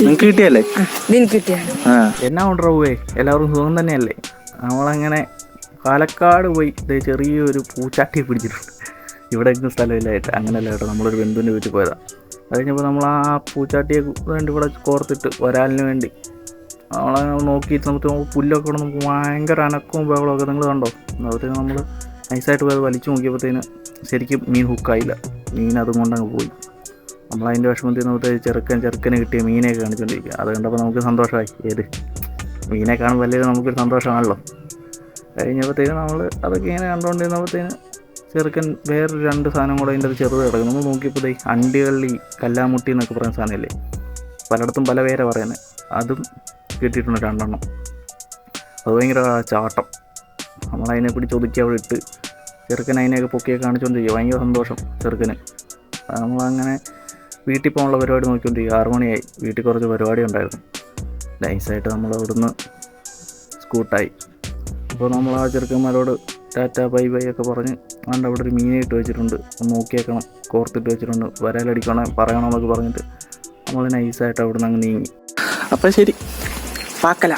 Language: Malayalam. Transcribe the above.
നിങ്ങൾക്ക് കിട്ടിയല്ലേ? എനിക്ക് കിട്ടിയാണ്. എന്നാ കൊണ്ടുപോവേ, എല്ലാവർക്കും സുഖം തന്നെയല്ലേ? നമ്മളങ്ങനെ പാലക്കാട് പോയി ചെറിയൊരു പൂച്ചാട്ടിയെ പിടിച്ചിട്ടുണ്ട്. ഇവിടെ എങ്ങും സ്ഥലമില്ലായിട്ട്. അങ്ങനെയല്ല കേട്ടോ, നമ്മളൊരു ബന്ധുവിൻ്റെ വീട്ടിൽ പോയതാണ്. അത് കഴിഞ്ഞപ്പോൾ നമ്മൾ ആ പൂച്ചാട്ടിയെ വേണ്ടി ഇവിടെ കോർത്തിട്ട് വരാലിന് വേണ്ടി നമ്മളെ നോക്കിയിട്ട് നമുക്ക് പുല്ലൊക്കെ ഇവിടെ നമുക്ക് ഭയങ്കര അനക്കവും ബഹളമൊക്കെ നിങ്ങൾ കണ്ടോ. അപ്പോഴത്തേക്ക് നമ്മൾ നൈസായിട്ട് പോയത് വലിച്ചു നോക്കിയപ്പോഴത്തേന് ശരിക്കും മീൻ ഹുക്കായില്ല. മീൻ അതും കൊണ്ടങ്ങ് പോയി. നമ്മളതിൻ്റെ വിഷമത്തിൽ നമുക്ക് ചെറുക്കന് കിട്ടിയ മീനെയൊക്കെ കാണിച്ചുകൊണ്ടിരിക്കുക. അത് കണ്ടപ്പോൾ നമുക്ക് സന്തോഷമായി. മീനെ കാണുമ്പോൾ അല്ലെങ്കിൽ നമുക്കൊരു സന്തോഷമാണല്ലോ. കഴിഞ്ഞപ്പോഴത്തേന് നമ്മൾ അതൊക്കെ ഇങ്ങനെ കണ്ടുകൊണ്ടിരുന്നപ്പോഴത്തേന് ചെറുക്കൻ വേറൊരു 2 സാധനം കൂടെ അതിൻ്റെ അത് ചെറുത് കിടക്കും. നമ്മൾ നോക്കിയപ്പോൾ അണ്ടികള്ളി കല്ലാമുട്ടി എന്നൊക്കെ പറയുന്ന സാധനമല്ലേ, പലയിടത്തും പല പേരെ പറയുന്നത്. അതും കിട്ടിയിട്ടുണ്ട് 2 എണ്ണം. അത് ഭയങ്കര ചാട്ടം. നമ്മളതിനെ പിടിച്ച് ഒതുക്കി അവിടെ ഇട്ട് ചെറുക്കൻ അതിനെയൊക്കെ പൊക്കിയൊക്കെ കാണിച്ചുകൊണ്ടിരിക്കുക. ഭയങ്കര സന്തോഷം ചെറുക്കന്. നമ്മളങ്ങനെ വീട്ടിൽ പോകാനുള്ള പരിപാടി നോക്കിക്കൊണ്ടിരിക്കുക. 6 മണിയായി. വീട്ടിൽ കുറച്ച് പരിപാടി ഉണ്ടായിരുന്നു. നൈസായിട്ട് നമ്മൾ അവിടുന്ന് സ്കൂട്ടായി. അപ്പോൾ നമ്മൾ ആ ചെറുക്കന്മാരോട് ടാറ്റ ബൈ ബൈ ഒക്കെ പറഞ്ഞ് അതുകൊണ്ട് അവിടെ ഒരു മീനെ ഇട്ട് വെച്ചിട്ടുണ്ട്, ഒന്ന് നോക്കിയേക്കണം, കോർത്തിട്ട് വെച്ചിട്ടുണ്ട്, വരാലടിക്കണം പറയണമെന്നൊക്കെ പറഞ്ഞിട്ട് നമ്മൾ നൈസായിട്ട് അവിടെ നിന്ന് അങ്ങ് നീങ്ങി. അപ്പം ശരി, പാക്കല.